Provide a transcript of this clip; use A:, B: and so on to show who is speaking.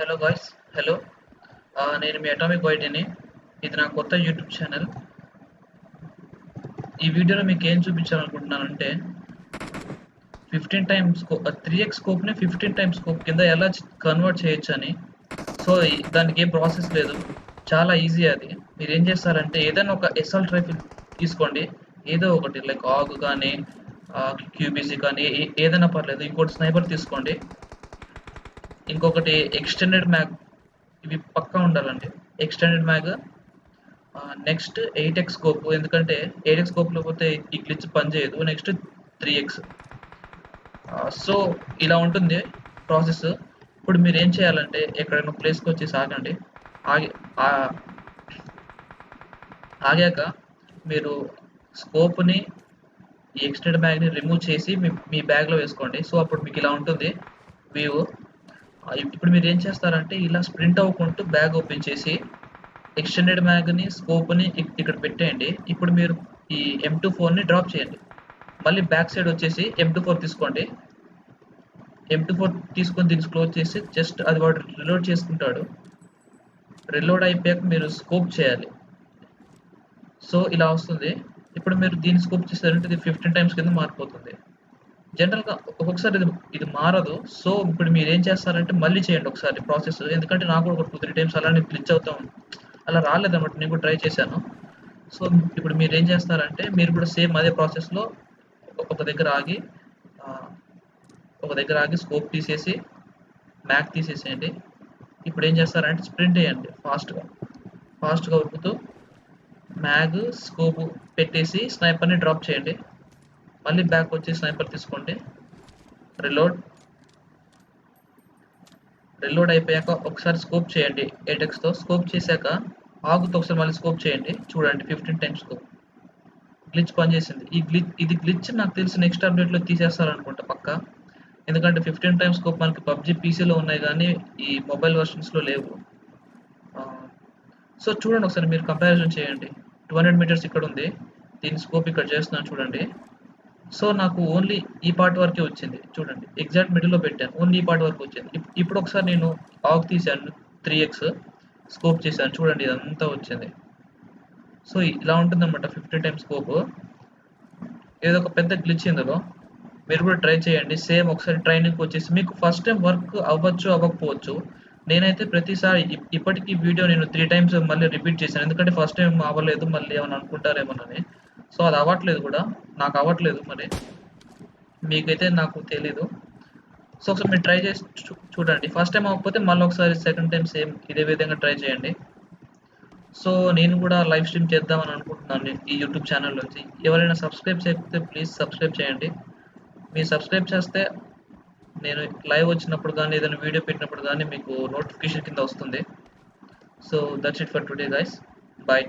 A: Hello guys. Hello. నేను మీ atomic వైటీని. ఇది నా కొత్త యూట్యూబ్ ఛానల్. ఈ వీడియోలో మీకు ఏం చూపించాలనుకుంటున్నానంటే 15 టైమ్స్ 3x స్కోప్ని 15 టైమ్స్ స్కోప్ కింద ఎలా కన్వర్ట్ చేయొచ్చు అని. సో దానికి ఏం ప్రాసెస్ లేదు, చాలా ఈజీ. అది మీరు ఏం చేస్తారంటే ఏదైనా ఒక ఎస్ఎల్ట్ రైఫిల్ తీసుకోండి, ఏదో ఒకటి లైక్ ఆగ్ కానీ క్యూబీసీ కానీ ఏదైనా పర్లేదు. ఇంకోటి స్నైపర్ తీసుకోండి, ఇంకొకటి ఎక్స్టెండెడ్ మ్యాగ్. ఇవి పక్కా ఉండాలండి, ఎక్స్టెండెడ్ మ్యాగ్. నెక్స్ట్ 8x స్కోప్, ఎందుకంటే 8x స్కోప్ లేకపోతే ఈ గ్లిచ్ పనిచేయదు. Next 3x. సో ఇలా ఉంటుంది ప్రాసెస్. ఇప్పుడు మీరు ఏం చేయాలంటే ఎక్కడైనా ప్లేస్కి వచ్చేసి ఆగండి. ఆగాక మీరు స్కోప్ని, ఈ ఎక్స్టెండెడ్ బ్యాగ్ని రిమూవ్ చేసి మీ బ్యాగ్లో వేసుకోండి. సో అప్పుడు మీకు ఇలా ఉంటుంది వ్యూ. ఇప్పుడు మీరు ఏం చేస్తారంటే ఇలా స్ప్రింట్ అవ్వకుంటూ బ్యాగ్ ఓపెన్ చేసి ఎక్స్టెండెడ్ మ్యాగ్ని, స్కోప్ని ఇక్కడ పెట్టేయండి. ఇప్పుడు మీరు ఈ M24ని డ్రాప్ చేయండి. మళ్ళీ బ్యాక్ సైడ్ వచ్చేసి M24 తీసుకోండి. M24 తీసుకొని దీన్ని క్లోజ్ చేసి జస్ట్ అది వాడు రిలోడ్ చేసుకుంటాడు. రిలోడ్ అయిపోయాక మీరు స్కోప్ చేయాలి. సో ఇలా వస్తుంది. ఇప్పుడు మీరు దీన్ని స్కోప్ చేశారంటే ఇది 15 టైమ్స్ కింద మారిపోతుంది. జనరల్గా ఒక్కొక్కసారి ఇది మారదు. సో ఇప్పుడు మీరు ఏం చేస్తారంటే మళ్ళీ చేయండి ఒకసారి ప్రాసెస్, ఎందుకంటే నాకు కూడా ఒక 2-3 టైమ్స్ అలానే గ్లిచ్ అవుతా ఉంది. అలా రాలేదన్నమాట, నేను కూడా ట్రై చేశాను. సో ఇప్పుడు మీరు ఏం చేస్తారంటే మీరు కూడా సేమ్ అదే ప్రాసెస్లో ఒక దగ్గర ఆగి స్కోప్ తీసేసి మ్యాగ్ తీసేసేయండి. ఇప్పుడు ఏం చేస్తారంటే స్ప్రింట్ చేయండి ఫాస్ట్గా ఉరుకుతూ మ్యాగ్ స్కోప్ పెట్టేసి స్నైపర్ని డ్రాప్ చేయండి. మళ్ళీ బ్యాక్ వచ్చి స్నైపర్ తీసుకోండి. రిలోడ్ అయిపోయాక ఒకసారి స్కోప్ చేయండి 8xతో. స్కోప్ చేశాక ఆగుతూ ఒకసారి మళ్ళీ స్కోప్ చేయండి. చూడండి 15 టైమ్స్ స్కోప్. గ్లిచ్ పనిచేసింది. ఇది గ్లిచ్ నాకు తెలిసి నెక్స్ట్ అప్డేట్లో తీసేస్తారనుకుంటా పక్కా, ఎందుకంటే 15 టైమ్స్ స్కోప్ మనకి పబ్జీ పీసీలో ఉన్నాయి కానీ ఈ మొబైల్ వర్షన్స్లో లేవు. సో చూడండి ఒకసారి మీరు కంపారిజన్ చేయండి. 200 మీటర్స్ ఇక్కడ ఉంది, దీని స్కోప్ ఇక్కడ చేస్తున్నాను చూడండి. సో నాకు ఓన్లీ ఈ పార్ట్ వరకే వచ్చింది చూడండి, ఎగ్జాక్ట్ మిడిల్లో పెట్టాను, ఓన్లీ ఈ పార్ట్ వరకు వచ్చింది. ఇప్పుడు ఒకసారి నేను ఆగ్ తీసాను, 3x స్కోప్ చేశాను చూడండి, ఇదంతా వచ్చింది. సో ఇలా ఉంటుందన్నమాట 15 టైమ్స్ స్కోప్. ఏదో ఒక పెద్ద గ్లిచ్ ఇందులో, మీరు కూడా ట్రై చేయండి. సేమ్ ఒకసారి ట్రైనింగ్కి వచ్చేసి మీకు ఫస్ట్ టైం వర్క్ అవ్వచ్చు అవ్వకపోవచ్చు. నేనైతే ప్రతిసారి ఇప్పటికీ వీడియో నేను 3 టైమ్స్ మళ్ళీ రిపీట్ చేశాను, ఎందుకంటే ఫస్ట్ టైం అవ్వలేదు, మళ్ళీ ఏమైనా అనుకుంటారేమోనని. సో అది అవ్వట్లేదు కూడా, నాకు అవ్వట్లేదు, మరి మీకైతే నాకు తెలీదు. సో ఒకసారి మీరు ట్రై చేసి చూడండి. ఫస్ట్ టైం అవ్వకపోతే మళ్ళీ ఒకసారి సెకండ్ టైం సేమ్ ఇదే విధంగా ట్రై చేయండి. సో నేను కూడా లైవ్ స్ట్రీమ్ చేద్దామని అనుకుంటున్నాను ఈ యూట్యూబ్ ఛానల్ నుంచి. ఎవరైనా సబ్స్క్రైబ్ చేయకపోతే ప్లీజ్ సబ్స్క్రైబ్ చేయండి. మీరు సబ్స్క్రైబ్ చేస్తే నేను లైవ్ వచ్చినప్పుడు కానీ ఏదైనా వీడియో పెట్టినప్పుడు కానీ మీకు నోటిఫికేషన్ కింద వస్తుంది. So that's it for today guys. Bye.